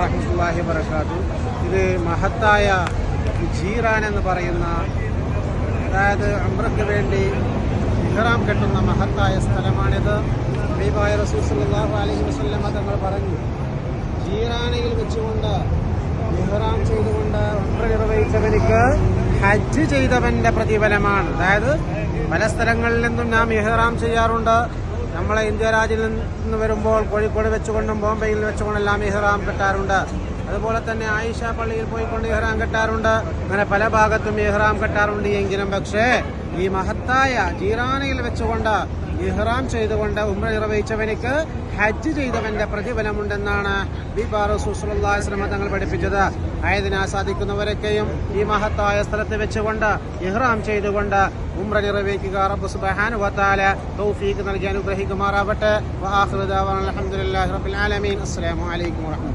വറഹ്മത്തുള്ളാഹി വബറകാതുഹു. ഇത് മഹത്തായ ജീറാൻ എന്ന് പറയുന്ന, അതായത് ഉംറയ്ക്ക് വേണ്ടി ഇഹ്റാം കെട്ടുന്ന മഹത്തായ സ്ഥലമാണിത്. ഹബീബായ റസൂൽ സല്ലല്ലാഹു അലൈഹി വസല്ലം തങ്ങൾ പറഞ്ഞു, ജീറാനയിൽ വെച്ചുകൊണ്ട് ഇഹ്റാം ചെയ്തുകൊണ്ട് ഉംറ നിർവഹിച്ചവനിക്ക് ഹജ്ജ് ചെയ്തവന്റെ പ്രതിഫലമാണ്. അതായത് പല സ്ഥലങ്ങളിൽ നിന്നും നാം ഇഹ്റാം ചെയ്യാറുണ്ട്. നമ്മളെ ഇന്ത്യ രാജ്യത്തിൽ നിന്ന് വരുമ്പോൾ കോഴിക്കോട് വെച്ചുകൊണ്ടും ബോംബെയിൽ വെച്ചുകൊണ്ടെല്ലാം ഇഹ്റാം കെട്ടാറുണ്ട്. അതുപോലെ തന്നെ ആയിഷ പള്ളിയിൽ പോയിക്കൊണ്ട് ഇഹ്റാം കെട്ടാറുണ്ട്. അങ്ങനെ പല ഭാഗത്തും ഇഹ്റാം കെട്ടാറുണ്ട്. എങ്കിലും പക്ഷേ ഈ മഹത്തായ ജീറാനയിൽ വെച്ചുകൊണ്ട് ഇഹ്റാം ചെയ്തുകൊണ്ട് ഉംറ നിർവഹിച്ചവനിക്ക് ഹജ്ജ് ചെയ്തവന്റെ പ്രതിഫലമുണ്ടെന്നാണ് ഹബീബായ റസൂൽ സ്വല്ലല്ലാഹു അലൈഹി വസല്ലം തങ്ങൾ പഠിപ്പിച്ചത്. ആയതിനാൽ സാധിക്കുന്നവരൊക്കെയും ഈ മഹത്തായ സ്ഥലത്ത് വെച്ചുകൊണ്ട് ഇഹ്റാം ചെയ്തുകൊണ്ട് ഉംറ നിർവഹിക്കുക. റബ്ബ് സുബ്ഹാനഹു വ തആല തൗഫീഖ് നൽകി അനുഗ്രഹിക്കുമാറാവട്ടെ. വആഖിറു ദഅവാന അൽഹംദുലില്ലാഹി റബ്ബിൽ ആലമീൻ. അസ്സലാമു അലൈക്കും വറഹ്മത്തുള്ളാഹി.